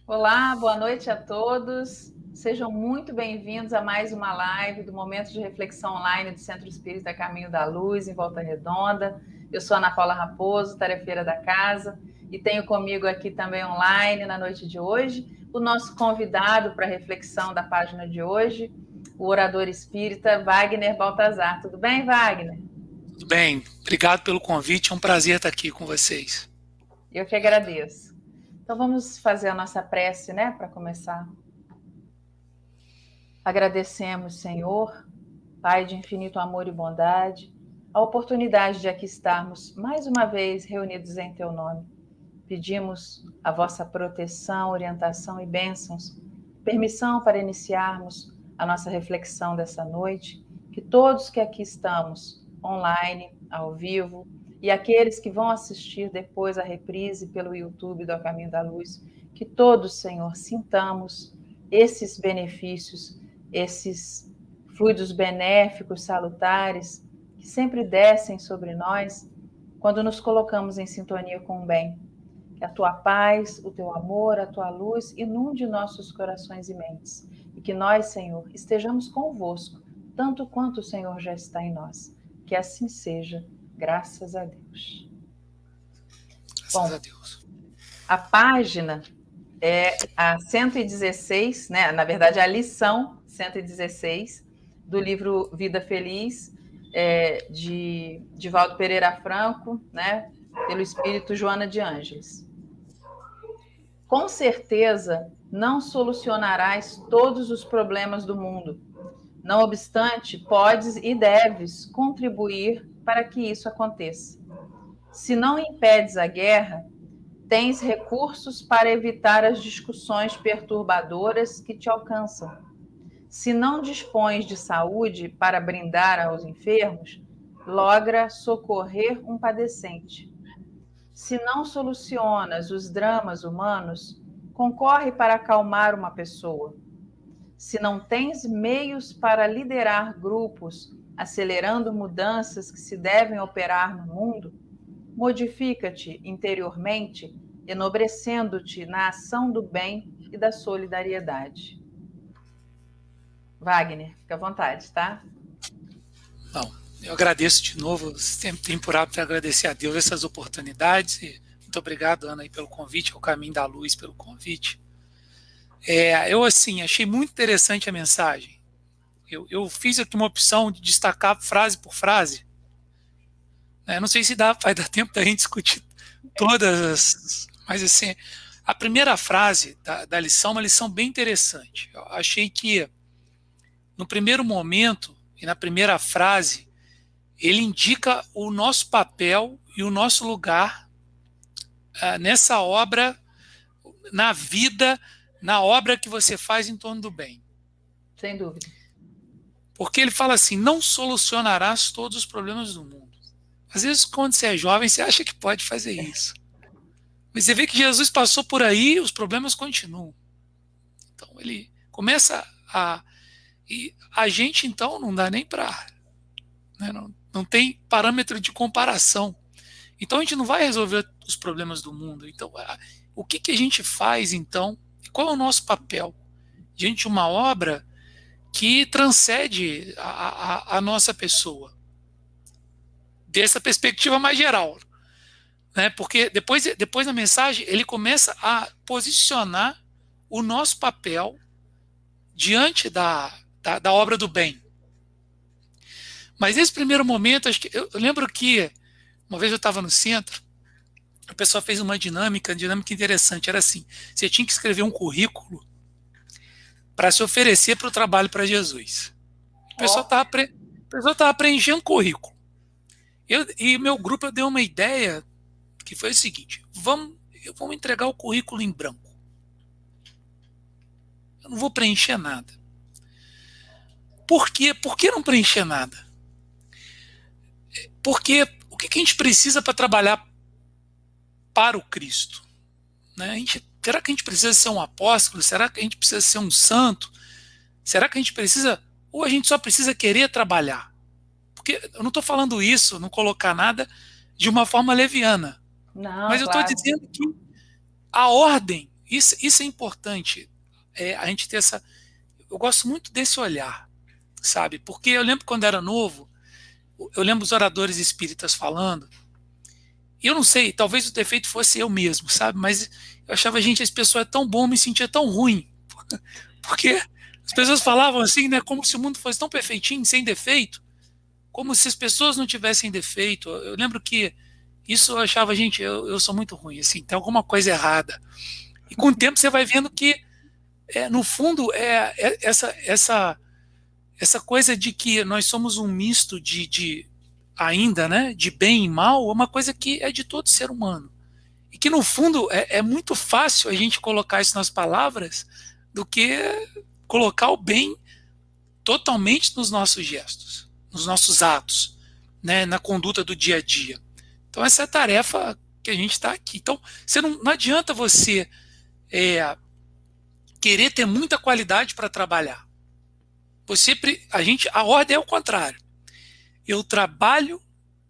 Olá, boa noite a todos. Sejam muito bem-vindos a mais uma live do Momento de Reflexão Online do Centro Espírita Caminho da Luz, em Volta Redonda. Eu sou Ana Paula Raposo, tarefeira da casa, e tenho comigo aqui também online na noite de hoje o nosso convidado para a reflexão da página de hoje, o orador espírita Wagner Baltazar. Tudo bem, Wagner? Tudo bem, obrigado pelo convite, é um prazer estar aqui com vocês. Eu que agradeço. Então vamos fazer a nossa prece, né, para começar. Agradecemos, Senhor, Pai de infinito amor e bondade, a oportunidade de aqui estarmos mais uma vez reunidos em Teu nome. Pedimos a vossa proteção, orientação e bênçãos, permissão para iniciarmos a nossa reflexão dessa noite, que todos que aqui estamos, online, ao vivo, e aqueles que vão assistir depois a reprise pelo YouTube do A Caminho da Luz, que todos, Senhor, sintamos esses benefícios, esses fluidos benéficos, salutares, que sempre descem sobre nós quando nos colocamos em sintonia com o bem. Que a tua paz, o teu amor, a tua luz inunde nossos corações e mentes. E que nós, Senhor, estejamos convosco, tanto quanto o Senhor já está em nós. Que assim seja, graças a Deus. Graças a Deus. A página é a 116, né? Na verdade, a lição 116 do livro Vida Feliz, de Valdo Pereira Franco, né? Pelo espírito Joana de Ângeles. Com certeza, não solucionarás todos os problemas do mundo. Não obstante, podes e deves contribuir para que isso aconteça. Se não impedes a guerra, tens recursos para evitar as discussões perturbadoras que te alcançam. Se não dispões de saúde para brindar aos enfermos, logra socorrer um padecente. Se não solucionas os dramas humanos, concorre para acalmar uma pessoa. Se não tens meios para liderar grupos, acelerando mudanças que se devem operar no mundo, modifica-te interiormente, enobrecendo-te na ação do bem e da solidariedade. Wagner, fica à vontade, tá? Bom, eu agradeço de novo, sempre tenho por hábito agradecer a Deus essas oportunidades. E muito obrigado, Ana, pelo convite, ao Caminho da Luz pelo convite. Eu, assim, achei muito interessante a mensagem. Eu fiz aqui uma opção de destacar frase por frase. Não sei se vai dar tempo da gente discutir todas, mas assim, a primeira frase da lição é uma lição bem interessante. Eu achei que, no primeiro momento e na primeira frase, ele indica o nosso papel e o nosso lugar nessa obra, na vida, na obra que você faz em torno do bem. Sem dúvida. Porque ele fala assim, não solucionarás todos os problemas do mundo. Às vezes, quando você é jovem, você acha que pode fazer isso. Mas você vê que Jesus passou por aí, os problemas continuam. Então, ele começa e a gente, então, não dá nem para... Né, não tem parâmetro de comparação. Então, a gente não vai resolver os problemas do mundo. Então, o que a gente faz, então? Qual é o nosso papel diante de uma obra que transcende a nossa pessoa? Dessa perspectiva mais geral. Né? Porque depois da mensagem, ele começa a posicionar o nosso papel diante da obra do bem. Mas nesse primeiro momento, eu lembro que uma vez eu estava no centro, a pessoa fez uma dinâmica interessante. Era assim: você tinha que escrever um currículo para se oferecer para o trabalho para Jesus. A pessoa estava preenchendo currículo. E meu grupo deu uma ideia que foi o seguinte: vamos entregar o currículo em branco. Eu não vou preencher nada. Por quê? Por que não preencher nada? Porque o que a gente precisa para trabalhar para o Cristo? Né? Será que a gente precisa ser um apóstolo? Será que a gente precisa ser um santo? Será que a gente precisa... Ou a gente só precisa querer trabalhar? Porque eu não estou falando isso, não colocar nada de uma forma leviana. Não, mas eu estou claro. dizendo que a ordem Isso é importante, a gente ter essa... Eu gosto muito desse olhar, sabe? Porque eu lembro quando era novo, eu lembro os oradores espíritas falando, e eu não sei, talvez o defeito fosse eu mesmo, sabe? Mas eu achava, gente, esse pessoal é tão bom, eu me sentia tão ruim. Porque as pessoas falavam assim, né? Como se o mundo fosse tão perfeitinho, sem defeito, como se as pessoas não tivessem defeito. Eu lembro que isso eu achava, gente, eu sou muito ruim, assim, tem alguma coisa errada. E com o tempo você vai vendo que, no fundo, essa coisa de que nós somos um misto de ainda, né, de bem e mal, é uma coisa que é de todo ser humano. E que, no fundo, é muito fácil a gente colocar isso nas palavras do que colocar o bem totalmente nos nossos gestos, nos nossos atos, né, na conduta do dia a dia. Então, essa é a tarefa que a gente está aqui. Então, não adianta você querer ter muita qualidade para trabalhar. A ordem é o contrário. Eu trabalho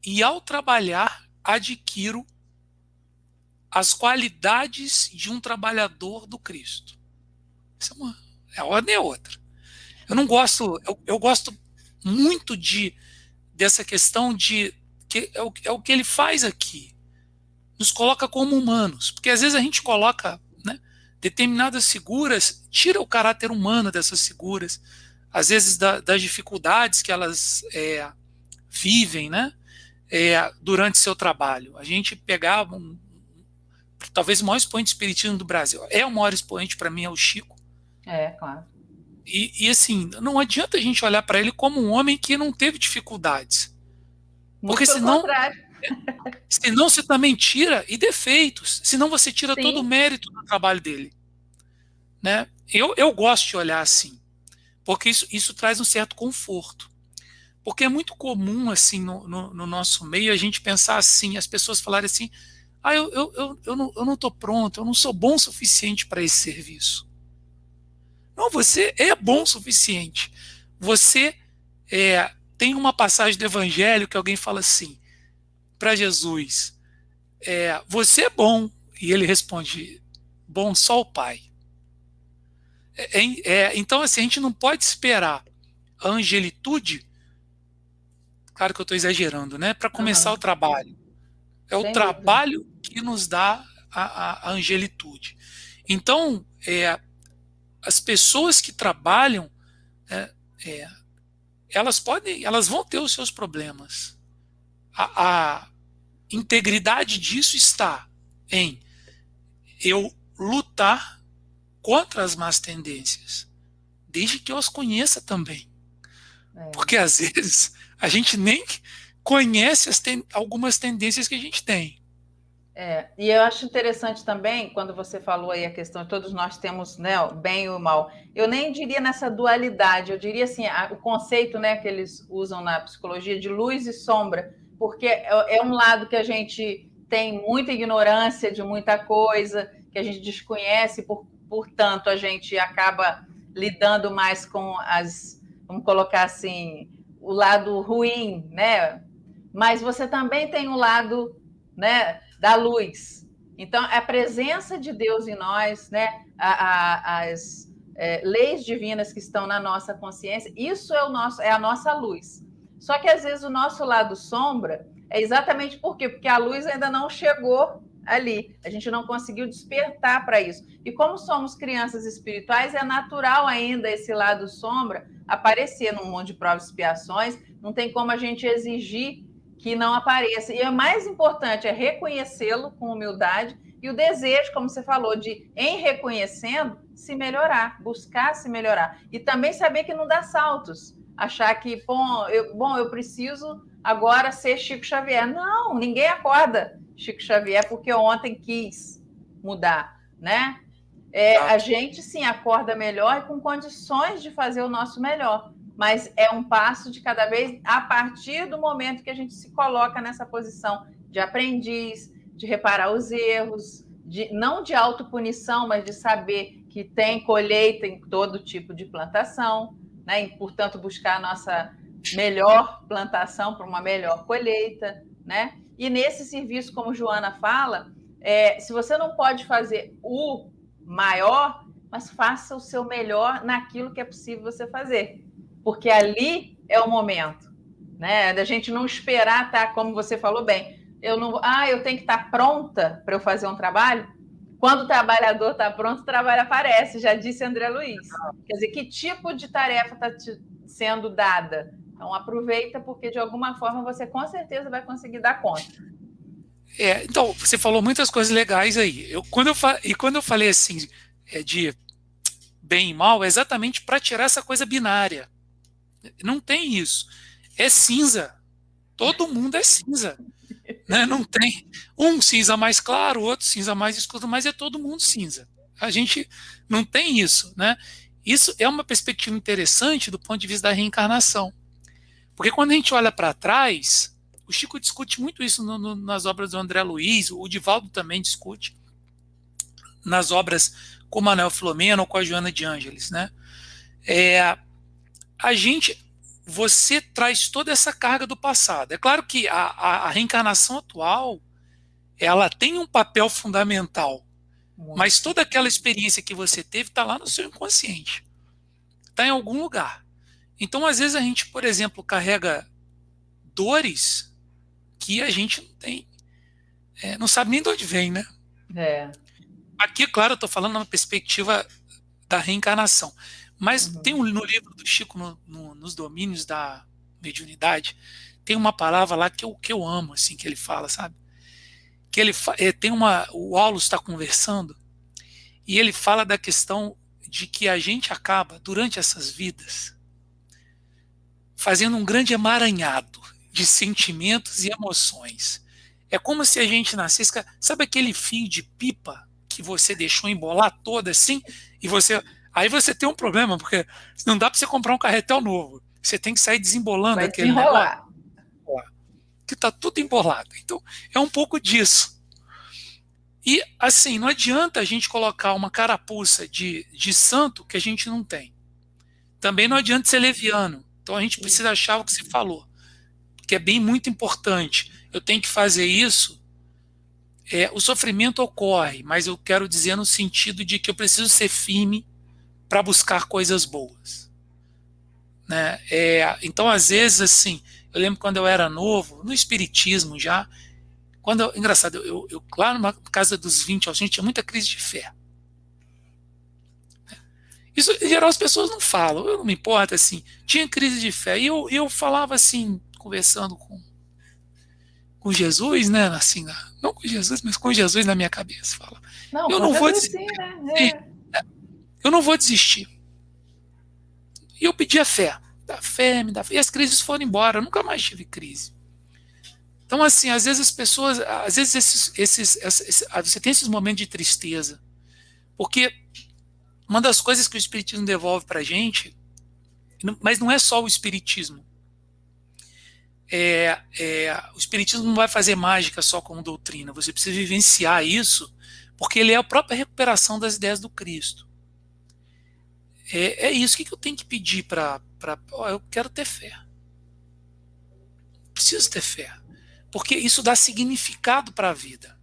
e, ao trabalhar, adquiro as qualidades de um trabalhador do Cristo. A ordem é outra. Eu não gosto, eu gosto muito dessa questão de que é o que ele faz aqui. Nos coloca como humanos. Porque às vezes a gente coloca, né, determinadas figuras, tira o caráter humano dessas figuras, às vezes das dificuldades que elas vivem, né, durante seu trabalho. A gente pegava talvez o maior expoente de espiritismo do Brasil. O maior expoente para mim é o Chico. Claro. E assim, não adianta a gente olhar para ele como um homem que não teve dificuldades. Muito Porque pelo contrário. Senão você também tira, e defeitos, senão você tira Sim. todo o mérito do trabalho dele. Né? Eu gosto de olhar assim, porque isso traz um certo conforto. Porque é muito comum, assim, no nosso meio, a gente pensar assim, as pessoas falarem assim, eu não estou pronto, eu não sou bom o suficiente para esse serviço. Não, você é bom o suficiente. Você tem uma passagem do Evangelho que alguém fala assim, para Jesus, você é bom. E ele responde, bom só o Pai. Então, assim, a gente não pode esperar a angelitude, claro que eu estou exagerando, né, para começar o trabalho. É o Sem trabalho dúvida. que nos dá a angelitude. Então, as pessoas que trabalham, elas vão ter os seus problemas. A integridade disso está em eu lutar contra as más tendências, desde que eu as conheça também. Porque às vezes a gente nem conhece algumas tendências que a gente tem. E eu acho interessante também, quando você falou aí a questão de todos nós temos, né, o bem e o mal. Eu nem diria nessa dualidade, eu diria assim, o conceito, né, que eles usam na psicologia de luz e sombra, porque é um lado que a gente tem muita ignorância de muita coisa, que a gente desconhece, portanto, a gente acaba lidando mais com vamos colocar assim, o lado ruim, né? Mas você também tem o lado, né, da luz. Então, a presença de Deus em nós, né, as leis divinas que estão na nossa consciência, isso é a nossa luz. Só que, às vezes, o nosso lado sombra é exatamente por quê? Porque a luz ainda não chegou ali. A gente não conseguiu despertar para isso. E como somos crianças espirituais, é natural ainda esse lado sombra aparecer num monte de provas e expiações. Não tem como a gente exigir que não apareça. E o mais importante é reconhecê-lo com humildade e o desejo, como você falou, de, em reconhecendo, se melhorar, buscar se melhorar. E também saber que não dá saltos. Achar que, eu preciso agora ser Chico Xavier. Não, ninguém acorda Chico Xavier porque ontem quis mudar, né? A gente, sim, acorda melhor e com condições de fazer o nosso melhor. Mas é um passo de cada vez a partir do momento que a gente se coloca nessa posição de aprendiz, de reparar os erros, não de autopunição, mas de saber que tem colheita em todo tipo de plantação, né? E, portanto, buscar a nossa melhor plantação para uma melhor colheita, né? E nesse serviço, como Joana fala, se você não pode fazer o maior, mas faça o seu melhor naquilo que é possível você fazer, porque ali é o momento, né? Da gente não esperar, tá? Como você falou bem, eu tenho que estar pronta para eu fazer um trabalho. Quando o trabalhador está pronto, o trabalho aparece, já disse André Luiz. Quer dizer, que tipo de tarefa está sendo dada? Então, aproveita, porque de alguma forma você com certeza vai conseguir dar conta. Então, você falou muitas coisas legais aí. Quando eu falei assim, de bem e mal, é exatamente para tirar essa coisa binária. Não tem isso. É cinza. Todo mundo é cinza. Né? Não tem um cinza mais claro, outro cinza mais escuro, mas é todo mundo cinza. A gente não tem isso, né? Isso é uma perspectiva interessante do ponto de vista da reencarnação. Porque quando a gente olha para trás, o Chico discute muito isso nas obras do André Luiz, o Divaldo também discute nas obras com o Manuel Filomeno ou com a Joana de Ângeles, né? Você traz toda essa carga do passado. É claro que a reencarnação atual, ela tem um papel fundamental, mas toda aquela experiência que você teve está lá no seu inconsciente, está em algum lugar. Então, às vezes, a gente, por exemplo, carrega dores que a gente não tem, não sabe nem de onde vem, né? Aqui, claro, eu estou falando numa perspectiva da reencarnação, mas tem no livro do Chico, nos domínios da mediunidade, tem uma palavra lá que eu amo, assim, que ele fala, sabe? Que ele o Aulus está conversando e ele fala da questão de que a gente acaba, durante essas vidas, fazendo um grande emaranhado de sentimentos e emoções. É como se a gente nascesse, sabe aquele fio de pipa que você deixou embolar todo assim, e aí você tem um problema, porque não dá para você comprar um carretel novo. Você tem que sair desembolando aquele negócio, que está tudo embolado. Então, é um pouco disso. E, assim, não adianta a gente colocar uma carapuça de santo que a gente não tem. Também não adianta ser leviano. Então, a gente precisa achar o que você falou, que é bem muito importante. Eu tenho que fazer isso. O sofrimento ocorre, mas eu quero dizer no sentido de que eu preciso ser firme para buscar coisas boas. Né? Então, às vezes, assim, eu lembro quando eu era novo, no espiritismo já, engraçado, eu lá na casa dos 20 aos 20 tinha muita crise de fé. Isso, em geral, as pessoas não falam, eu não me importo, assim, tinha crise de fé. E eu falava assim, conversando com Jesus, né, assim, não com Jesus, mas com Jesus na minha cabeça. Fala, eu não vou desistir, né? Eu não vou desistir. E eu pedi a fé, me dá fé. E as crises foram embora, eu nunca mais tive crise. Então, assim, às vezes as pessoas, às vezes você tem esses momentos de tristeza, porque uma das coisas que o Espiritismo devolve para a gente, mas não é só o Espiritismo. O Espiritismo não vai fazer mágica só como doutrina, você precisa vivenciar isso, porque ele é a própria recuperação das ideias do Cristo. É isso que eu tenho que pedir eu quero ter fé. Preciso ter fé. Porque isso dá significado para a vida.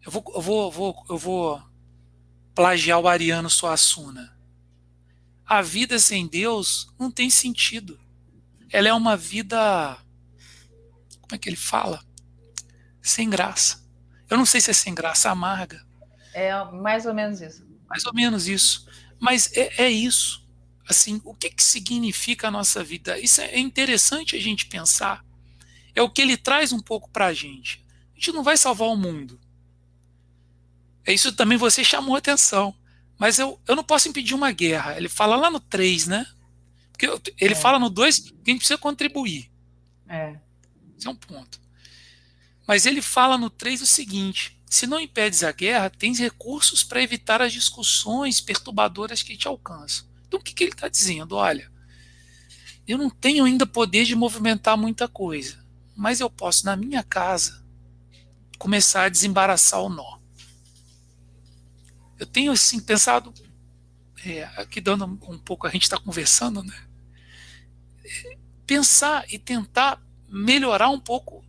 Eu vou plagiar o Ariano Suassuna. A vida sem Deus não tem sentido. Ela é uma vida, como é que ele fala? Sem graça. Eu não sei se é sem graça, amarga. É mais ou menos isso. Mais ou menos isso. Mas é isso. Assim, o que significa a nossa vida? Isso é interessante a gente pensar. É o que ele traz um pouco para a gente. A gente não vai salvar o mundo. Isso também você chamou a atenção. Mas eu não posso impedir uma guerra. Ele fala lá no 3, né? Porque ele fala no 2 que a gente precisa contribuir. Esse é um ponto. Mas ele fala no 3 o seguinte: se não impedes a guerra, tens recursos para evitar as discussões perturbadoras que te alcançam. Então o que ele está dizendo? Olha, eu não tenho ainda poder de movimentar muita coisa, mas eu posso, na minha casa, começar a desembaraçar o nó. Eu tenho, assim, pensado, aqui dando um pouco, a gente está conversando, né? Pensar e tentar melhorar um pouco,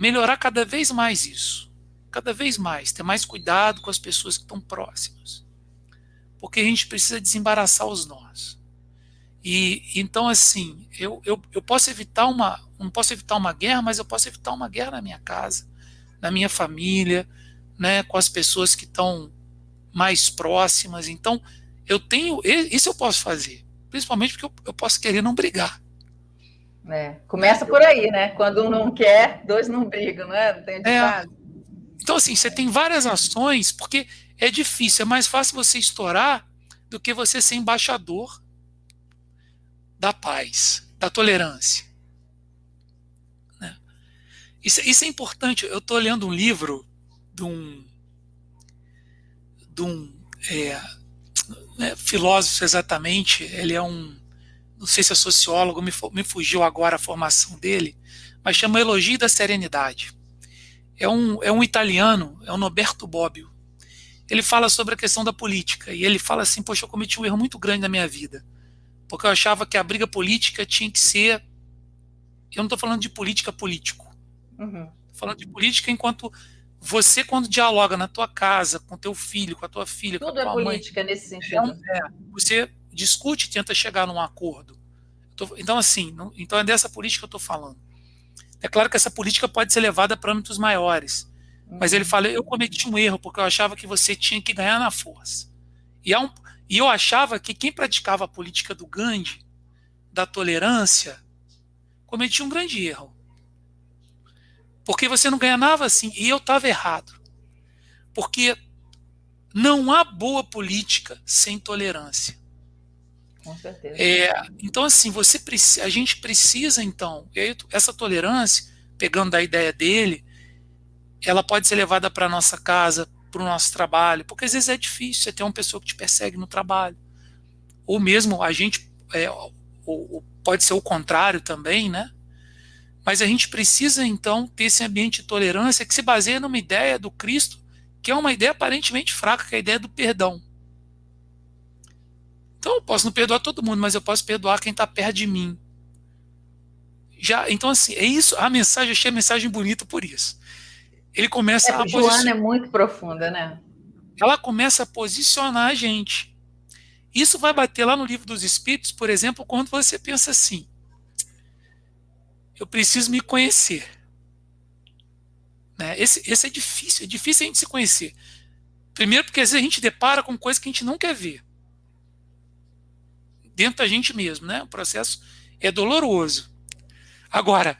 melhorar cada vez mais isso. cada vez mais, ter mais cuidado com as pessoas que estão próximas. Porque a gente precisa desembaraçar os nós. E então, assim, eu posso evitar não posso evitar uma guerra, mas eu posso evitar uma guerra na minha casa, na minha família, né, com as pessoas que estão mais próximas. Então, isso eu posso fazer, principalmente porque eu posso querer não brigar. Começa por aí, né? Quando um não quer, dois não brigam, não é? Não tem ditado? Então, assim, você tem várias ações, porque é difícil, é mais fácil você estourar do que você ser embaixador da paz, da tolerância. Né? Isso é importante. Eu estou lendo um livro de um filósofo exatamente, ele é não sei se é sociólogo, me fugiu agora a formação dele, mas chama Elogio da Serenidade. É um italiano, é o Norberto Bobbio. Ele fala sobre a questão da política, e ele fala assim, poxa, eu cometi um erro muito grande na minha vida, porque eu achava que a briga política tinha que ser, eu não estou falando de política político, estou falando de política enquanto você, quando dialoga na tua casa, com teu filho, com a tua filha, Tudo com a tua é mãe, política nesse sentido. você discute e tenta chegar num acordo. Então, assim, então é dessa política que eu estou falando. É claro que essa política pode ser levada para âmbitos maiores. Mas ele fala, eu cometi um erro, porque eu achava que você tinha que ganhar na força. E eu achava que quem praticava a política do Gandhi, da tolerância, cometia um grande erro. Porque você não ganhava assim, e eu estava errado. Porque não há boa política sem tolerância. Com certeza. Então, assim, a gente precisa, então, essa tolerância, pegando da ideia dele, ela pode ser levada para a nossa casa, para o nosso trabalho, porque às vezes é difícil você ter uma pessoa que te persegue no trabalho. Ou mesmo a gente, ou pode ser o contrário também, né? Mas a gente precisa, então, ter esse ambiente de tolerância que se baseia numa ideia do Cristo, que é uma ideia aparentemente fraca, que é a ideia do perdão. Então eu posso não perdoar todo mundo, mas eu posso perdoar quem está perto de mim. Então, assim, é isso. A mensagem, eu achei a mensagem bonita por isso. Ele começa a Joana é muito profunda, né? Ela começa a posicionar a gente. Isso vai bater lá no Livro dos Espíritos, por exemplo, quando você pensa assim: eu preciso me conhecer. Né? Esse é difícil a gente se conhecer. Primeiro, porque às vezes a gente depara com coisas que a gente não quer ver dentro da gente mesmo, né? O processo é doloroso. Agora,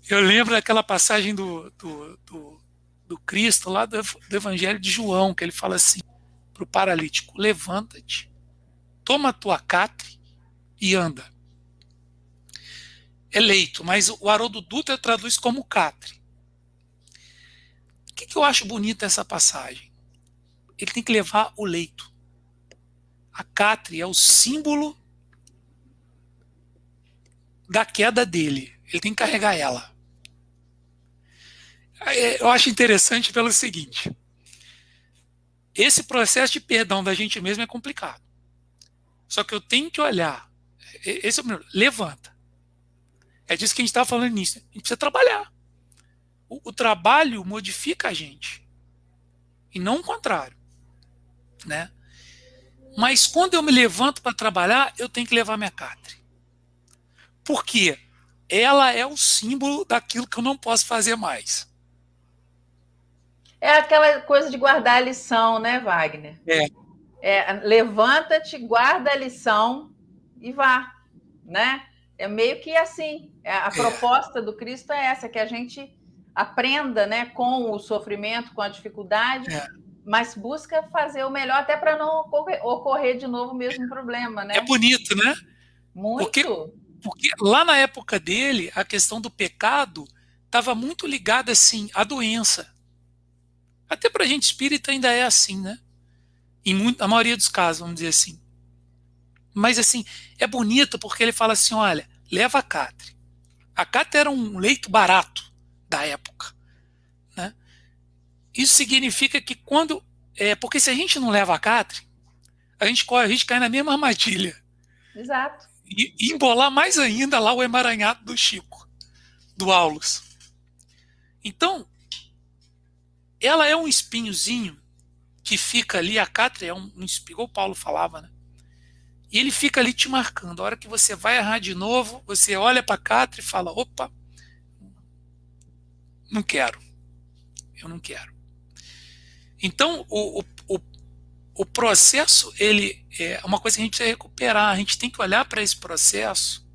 eu lembro daquela passagem do Cristo, lá do Evangelho de João, que ele fala assim para o paralítico: levanta-te, toma a tua catre e anda. É leito, mas o Haroldo Dutra traduz como catre. O que eu acho bonito nessa passagem? Ele tem que levar o leito. A catre é o símbolo da queda dele. Ele tem que carregar ela. Eu acho interessante pelo seguinte: esse processo de perdão da gente mesmo é complicado. Só que eu tenho que olhar. Esse é o primeiro. Levanta. É disso que a gente estava falando nisso. A gente precisa trabalhar. O trabalho modifica a gente. E não o contrário. Né? Mas quando eu me levanto para trabalhar, eu tenho que levar minha catre. Por quê? Ela é o símbolo daquilo que eu não posso fazer mais. É aquela coisa de guardar a lição, né, Wagner? Levanta-te, guarda a lição e vá, né? É meio que assim. A proposta do Cristo é essa, que a gente aprenda, né, com o sofrimento, com a dificuldade, mas busca fazer o melhor até para não ocorrer de novo o mesmo problema, né? É bonito, né? Muito. Porque lá na época dele, a questão do pecado estava muito ligada assim à doença. Até para a gente espírita ainda é assim, né? Na maioria dos casos, vamos dizer assim. Mas assim, é bonito porque ele fala assim: olha, leva a catre. A catre era um leito barato da época. Né? Isso significa que quando. Porque se a gente não leva a catre, a gente cai na mesma armadilha. Exato. E embolar mais ainda lá o emaranhado do Chico, do Aulus. Então, ela é um espinhozinho que fica ali, a cátria é um espinho, igual o Paulo falava, né? E ele fica ali te marcando. A hora que você vai errar de novo, você olha para a cátria e fala, opa, não quero, eu não quero. Então, o processo, ele é uma coisa que a gente precisa recuperar. A gente tem que olhar para esse processo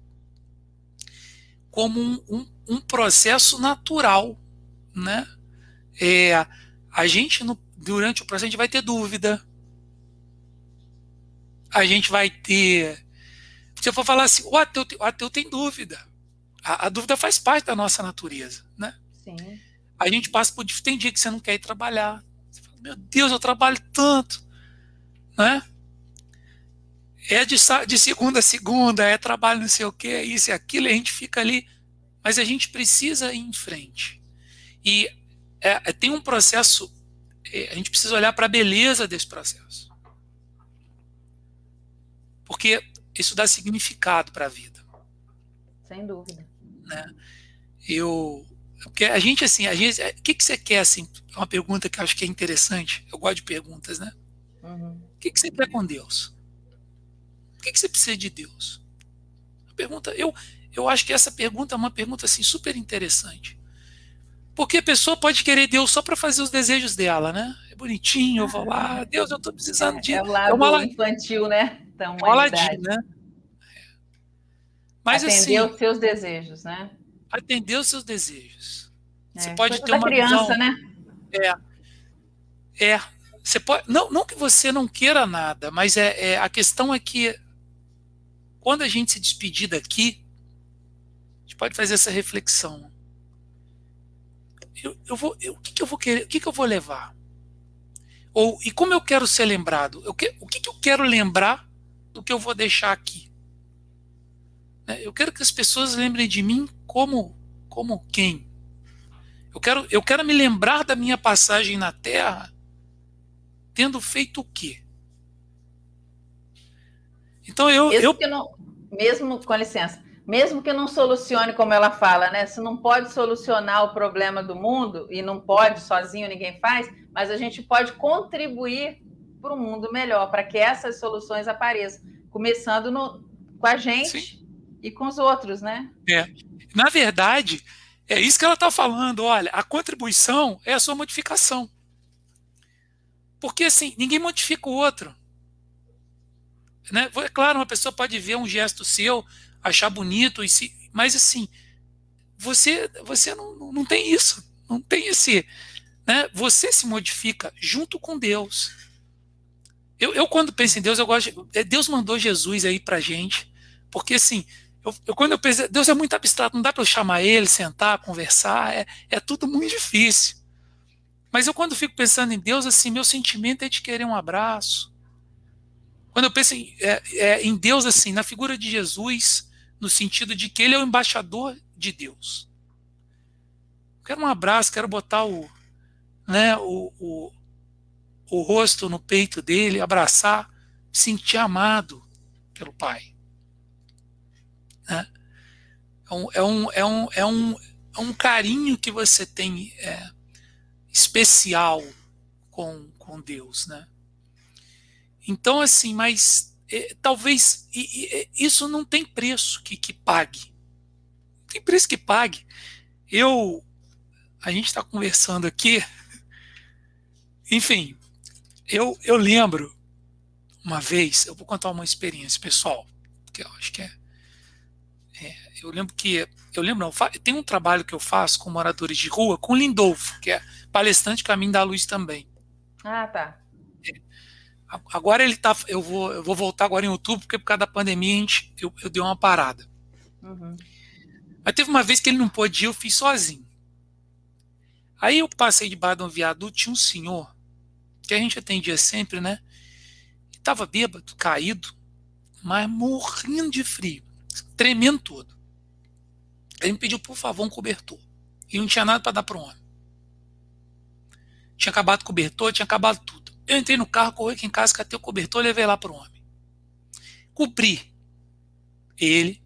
como um processo natural, né? A gente, durante o processo, a gente vai ter dúvida. A gente vai ter... Se eu for falar assim, o ateu tem dúvida. A dúvida faz parte da nossa natureza, né? Sim. A gente passa por... Tem dia que você não quer ir trabalhar. Você fala, meu Deus, eu trabalho tanto, né? É de segunda a segunda, é trabalho não sei o que, é isso e aquilo, e a gente fica ali, mas a gente precisa ir em frente. E tem um processo, a gente precisa olhar para a beleza desse processo. Porque isso dá significado para a vida. Sem dúvida. Né? Porque a gente, assim, às vezes, o que você quer, assim, é uma pergunta que eu acho que é interessante, eu gosto de perguntas, né? Uhum. O que você quer com Deus? Por que você precisa de Deus? A pergunta, eu acho que essa pergunta é uma pergunta assim, super interessante. Porque a pessoa pode querer Deus só para fazer os desejos dela, né? É bonitinho, eu vou lá, Deus, eu estou precisando de. É o lado infantil, né? Da É um Aladim, humanidade. né? Mas Atender assim, os seus desejos, né? atender os seus desejos. Você É, pode coisa ter da uma criança, visão. né? Você pode, não que você não queira nada, mas a questão é que quando a gente se despedir daqui, a gente pode fazer essa reflexão. O que eu vou querer, o que eu vou levar? E como eu quero ser lembrado? O que eu quero lembrar do que eu vou deixar aqui? Né? Eu quero que as pessoas lembrem de mim como quem? Eu quero me lembrar da minha passagem na Terra tendo feito o quê? Então mesmo, com licença, mesmo que não solucione, como ela fala, né? Se não pode solucionar o problema do mundo, e não pode, sozinho ninguém faz, mas a gente pode contribuir para um mundo melhor, para que essas soluções apareçam, começando com a gente Sim. E com os outros, né? Na verdade, é isso que ela está falando. Olha, a contribuição é a sua modificação. Porque assim, ninguém modifica o outro. Né? É claro, uma pessoa pode ver um gesto seu, achar bonito, mas assim, você não tem isso. Não tem esse. Né? Você se modifica junto com Deus. Eu quando penso em Deus, eu gosto. Deus mandou Jesus aí pra gente. Porque assim, quando eu penso, Deus é muito abstrato, não dá para eu chamar ele, sentar, conversar, é tudo muito difícil. Mas eu quando fico pensando em Deus, assim, meu sentimento é de querer um abraço. Quando eu penso em Deus, assim, na figura de Jesus, no sentido de que ele é o embaixador de Deus. Quero um abraço, quero botar o rosto no peito dele, abraçar, sentir amado pelo Pai. Né? É um carinho que você tem especial com Deus. Né? Então, assim, mas talvez isso não tem preço que pague. Não tem preço que pague. A gente está conversando aqui, enfim, eu lembro uma vez, eu vou contar uma experiência pessoal, que eu acho que eu lembro não, tem um trabalho que eu faço com moradores de rua, com o Lindolfo, que é palestrante Caminho da Luz também. Ah, tá. Agora ele tá, eu vou voltar agora em outubro, porque por causa da pandemia eu dei uma parada. Uhum. Mas teve uma vez que ele não pôde ir, eu fiz sozinho. Aí eu passei debaixo de um viaduto, tinha um senhor, que a gente atendia sempre, né? Estava bêbado, caído, mas morrendo de frio, tremendo todo. Ele me pediu, por favor, um cobertor. E não tinha nada para dar para o homem. Tinha acabado o cobertor, tinha acabado tudo. Eu entrei no carro, corri aqui em casa, catei o cobertor, levei lá para o homem. Cobri ele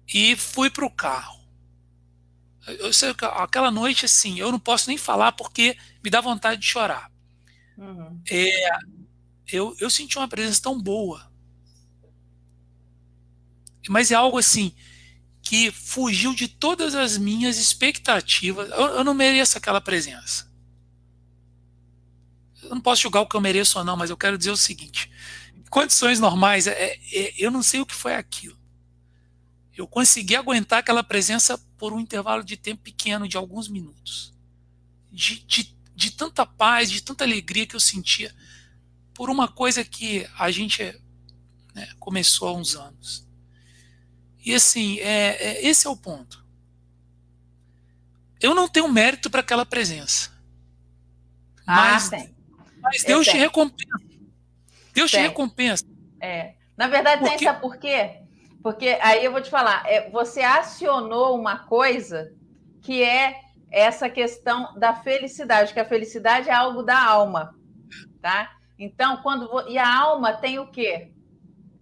e fui para o carro. Eu sei que aquela noite, assim, eu não posso nem falar porque me dá vontade de chorar. Uhum. Eu senti uma presença tão boa, mas é algo assim que fugiu de todas as minhas expectativas. Eu não mereço aquela presença. Eu não posso julgar o que eu mereço ou não, mas eu quero dizer o seguinte: em condições normais, eu não sei o que foi aquilo. Eu consegui aguentar aquela presença por um intervalo de tempo pequeno, de alguns minutos. De tanta paz, de tanta alegria que eu sentia por uma coisa que a gente, né, começou há uns anos. E assim, esse é o ponto. Eu não tenho mérito para aquela presença, Ah, mas, tem. mas Deus te Tem. recompensa. Deus te Tem. recompensa. Na verdade, tem, Porque, sabe por quê? Porque aí eu vou te falar, você acionou uma coisa que é essa questão da felicidade, que a felicidade é algo da alma, tá? Então, e a alma tem o quê?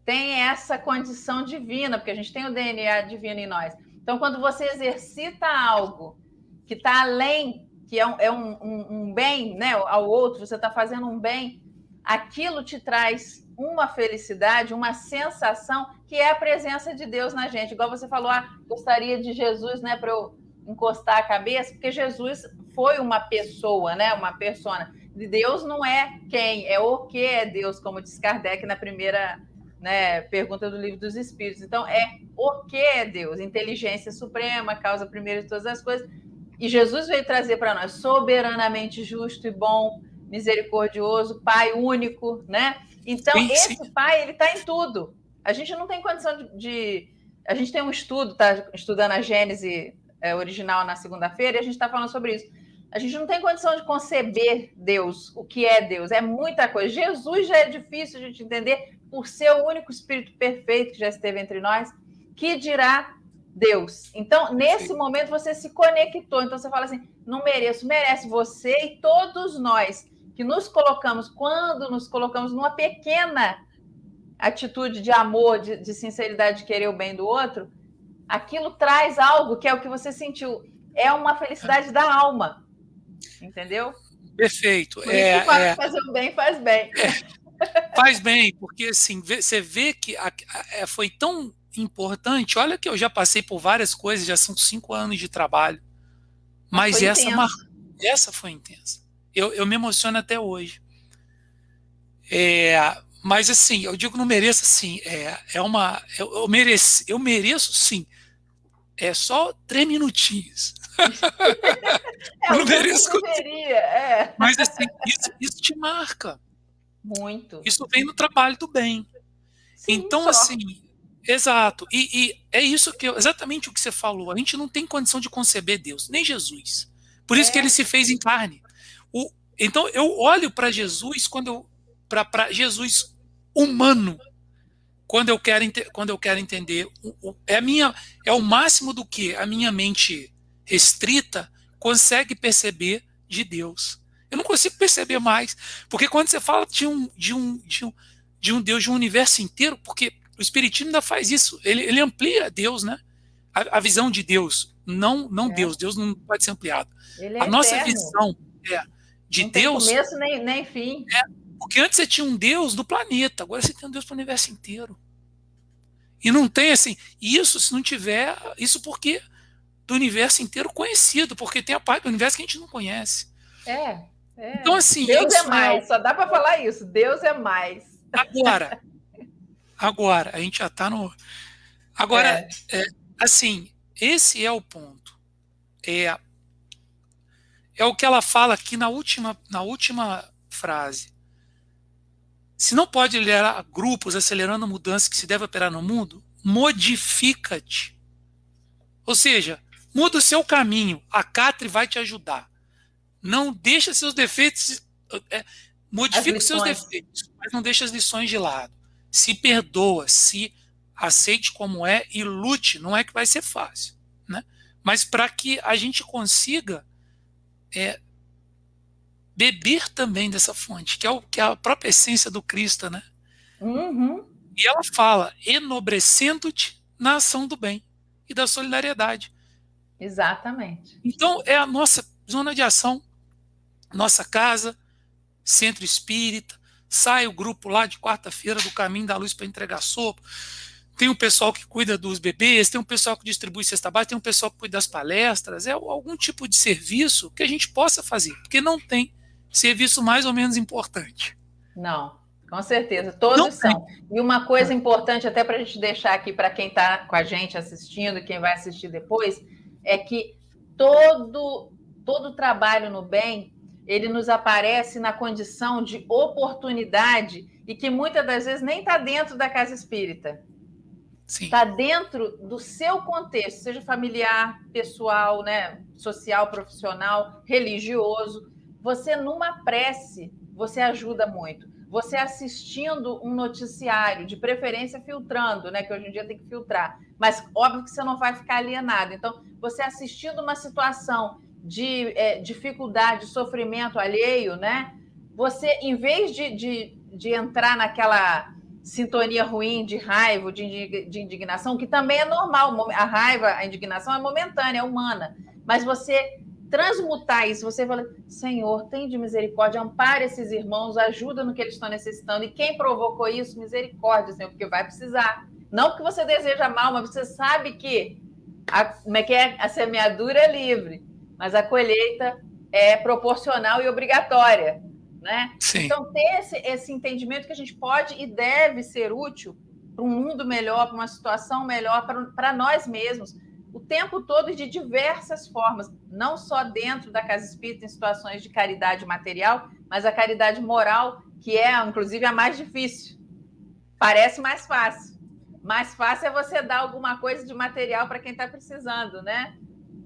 Tem essa condição divina, porque a gente tem o DNA divino em nós. Então, quando você exercita algo que está além, que é um bem, né, ao outro, você está fazendo um bem, aquilo te traz uma felicidade, uma sensação que é a presença de Deus na gente. Igual você falou, gostaria de Jesus, né, para eu encostar a cabeça, porque Jesus foi uma pessoa, né, uma persona. Deus não é quem, é o que é Deus, como diz Kardec na primeira, né, pergunta do Livro dos Espíritos. Então, é o que é Deus? Inteligência suprema, causa primeira de todas as coisas. E Jesus veio trazer para nós soberanamente justo e bom, misericordioso, Pai único, né? Então, sim, sim, esse Pai, ele está em tudo. A gente não tem condição A gente tem um estudo, tá estudando a Gênese original na segunda-feira, e a gente está falando sobre isso. A gente não tem condição de conceber Deus, o que é Deus. É muita coisa. Jesus já é difícil de a gente entender por ser o único Espírito perfeito que já esteve entre nós, que dirá Deus. Então, nesse momento, você se conectou. Então, você fala assim, não mereço. Merece você e todos nós que nos colocamos, quando nos colocamos numa pequena atitude de amor, de sinceridade, de querer o bem do outro, aquilo traz algo que é o que você sentiu. É uma felicidade da alma. Entendeu? perfeito. Por isso que fala que fazer o bem faz bem. Faz bem, porque assim, você vê que foi tão importante. Olha que eu já passei por várias coisas, já são 5 anos de trabalho, mas foi intenso. essa foi intensa. Eu me emociono até hoje. Mas assim, eu digo não mereço, assim, eu mereço sim. É só 3 minutinhos. Eu O não tempo mereço. que deveria. Mas assim, isso te marca. Muito. Isso vem no trabalho do bem. Sim, Então, só. assim, exato. E é isso exatamente o que você falou. A gente não tem condição de conceber Deus, nem Jesus. Por isso que ele se fez em carne. Então, eu olho para Jesus para Jesus humano, quando eu quero entender. É o máximo do que a minha mente restrita consegue perceber de Deus. Eu não consigo perceber mais. Porque quando você fala de um Deus, de um universo inteiro, porque o Espiritismo ainda faz isso, ele amplia Deus, né? A visão de Deus, não Deus. Deus não pode ser ampliado. Ele A é nossa eterno. visão de Não tem Deus começo nem fim. porque antes você tinha um Deus do planeta, agora você tem um Deus para o universo inteiro. E não tem assim, isso se não tiver, isso porque do universo inteiro conhecido, porque tem a parte do universo que a gente não conhece. Então, assim, Deus é isso mais, só dá para falar isso. Deus é mais. Agora, a gente já está no. Agora, assim, esse é o ponto. É o que ela fala aqui na última frase. Se não pode liderar grupos acelerando a mudança que se deve operar no mundo, modifica-te. Ou seja, muda o seu caminho, a Catre vai te ajudar. Não deixa seus defeitos, modifica os seus defeitos, mas não deixa as lições de lado. Se perdoa, se aceite como é e lute. Não é que vai ser fácil, né? Mas para que a gente consiga beber também dessa fonte, que é a própria essência do Cristo, né? Uhum. E ela fala, enobrecendo-te na ação do bem e da solidariedade. Exatamente. Então, é a nossa zona de ação, nossa casa, centro espírita, sai o grupo lá de quarta-feira do Caminho da Luz para entregar sopa, tem um pessoal que cuida dos bebês, tem um pessoal que distribui cesta básica, tem um pessoal que cuida das palestras, é algum tipo de serviço que a gente possa fazer, porque não tem serviço mais ou menos importante. Não, com certeza, todos são. E uma coisa importante, até para a gente deixar aqui para quem está com a gente assistindo, quem vai assistir depois, é que todo trabalho no bem, ele nos aparece na condição de oportunidade e que muitas das vezes nem está dentro da casa espírita. Está dentro do seu contexto, seja familiar, pessoal, né, social, profissional, religioso. Você, numa prece, você ajuda muito. Você assistindo um noticiário, de preferência filtrando, né, que hoje em dia tem que filtrar, mas óbvio que você não vai ficar alienado. Então, você assistindo uma situação de dificuldade, sofrimento alheio, né, você, em vez de entrar naquela sintonia ruim de raiva, de indignação, que também é normal. A raiva, a indignação é momentânea, é humana. Mas você transmutar isso, você fala, Senhor, tem de misericórdia, ampara esses irmãos, ajuda no que eles estão necessitando. E quem provocou isso, misericórdia, Senhor, porque vai precisar. Não que você deseja mal, mas você sabe que a semeadura é livre, mas a colheita é proporcional e obrigatória. Né? Então, ter esse entendimento que a gente pode e deve ser útil para um mundo melhor, para uma situação melhor, para nós mesmos, o tempo todo e de diversas formas, não só dentro da casa espírita, em situações de caridade material, mas a caridade moral, que é, inclusive, a mais difícil. Parece mais fácil. Mais fácil é você dar alguma coisa de material para quem está precisando, né?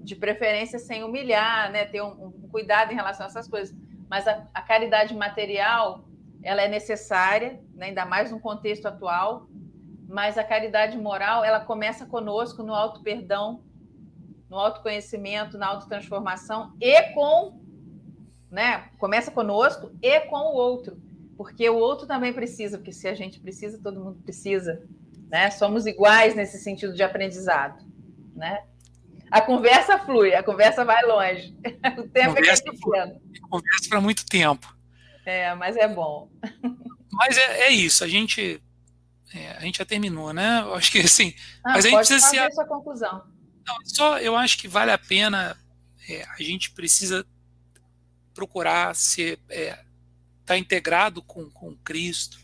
De preferência sem humilhar, né? Ter um cuidado em relação a essas coisas. Mas a caridade material, ela é necessária, né, ainda mais no contexto atual, mas a caridade moral, ela começa conosco no auto-perdão, no autoconhecimento, na autotransformação e né, começa conosco e com o outro, porque o outro também precisa, porque se a gente precisa, todo mundo precisa, né? Somos iguais nesse sentido de aprendizado, né? A conversa flui, a conversa vai longe. O tempo é pequeno. Conversa para muito tempo. Mas é bom. Mas é isso, a gente já terminou, né? Eu acho que assim. Mas a gente precisa fazer essa conclusão. Não, eu acho que vale a pena, a gente precisa procurar estar integrado com Cristo,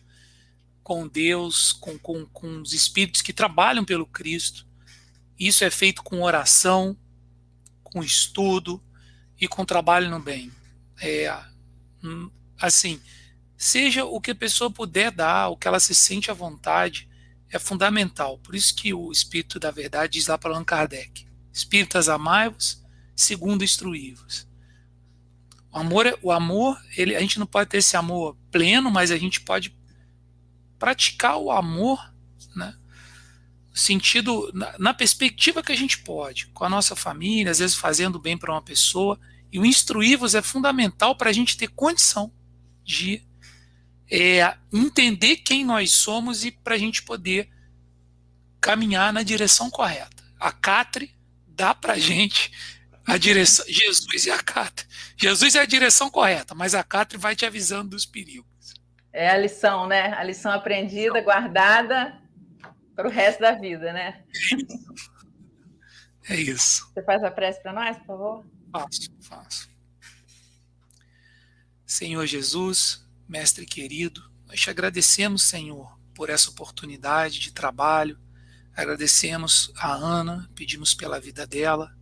com Deus, com os espíritos que trabalham pelo Cristo. Isso é feito com oração, com estudo e com trabalho no bem. Assim, seja o que a pessoa puder dar, o que ela se sente à vontade, é fundamental. Por isso que o Espírito da Verdade diz lá para Allan Kardec: Espíritas, amai-vos, segundo instruí-vos. O amor, a gente não pode ter esse amor pleno, mas a gente pode praticar o amor, né? Sentido, na perspectiva que a gente pode, com a nossa família, às vezes fazendo bem para uma pessoa, e o instruir-vos é fundamental para a gente ter condição de entender quem nós somos e para a gente poder caminhar na direção correta. A Catre dá para a gente a direção, Jesus e a Catre. Jesus é a direção correta, mas a Catre vai te avisando dos perigos. É a lição, né? A lição aprendida, guardada para o resto da vida, né? É isso. Você faz a prece para nós, por favor? Faço. Senhor Jesus, Mestre querido, nós te agradecemos, Senhor, por essa oportunidade de trabalho. Agradecemos a Ana, pedimos pela vida dela,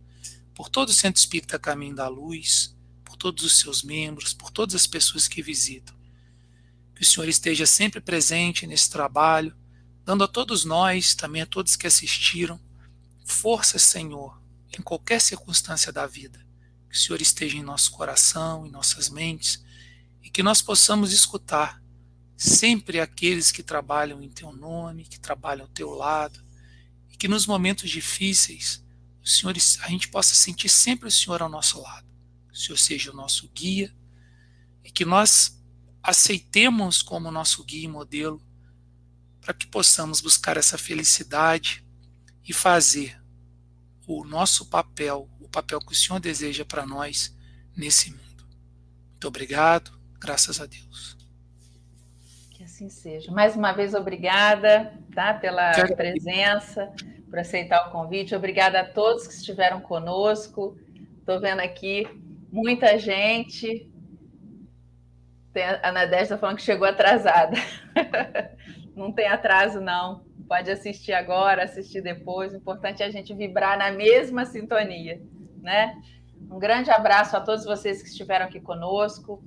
por todo o Centro Espírita Caminho da Luz, por todos os seus membros, por todas as pessoas que visitam. Que o Senhor esteja sempre presente nesse trabalho, dando a todos nós, também a todos que assistiram, força, Senhor, em qualquer circunstância da vida. Que o Senhor esteja em nosso coração, em nossas mentes, e que nós possamos escutar sempre aqueles que trabalham em Teu nome, que trabalham ao Teu lado, e que nos momentos difíceis a gente possa sentir sempre o Senhor ao nosso lado. Que o Senhor seja o nosso guia, e que nós aceitemos como nosso guia e modelo, para que possamos buscar essa felicidade e fazer o nosso papel, o papel que o Senhor deseja para nós nesse mundo. Muito obrigado, graças a Deus. Que assim seja. Mais uma vez, obrigada, tá, pela presença, por aceitar o convite. Obrigada a todos que estiveram conosco. Estou vendo aqui muita gente. A Nadege está falando que chegou atrasada. Não tem atraso, não. Pode assistir agora, assistir depois. O importante é a gente vibrar na mesma sintonia, né? Um grande abraço a todos vocês que estiveram aqui conosco,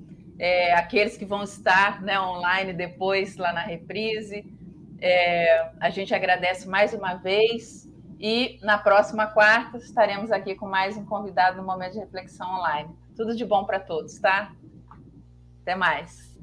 aqueles que vão estar, né, online depois, lá na reprise. A gente agradece mais uma vez e na próxima quarta estaremos aqui com mais um convidado no Momento de Reflexão Online. Tudo de bom para todos, tá? Até mais.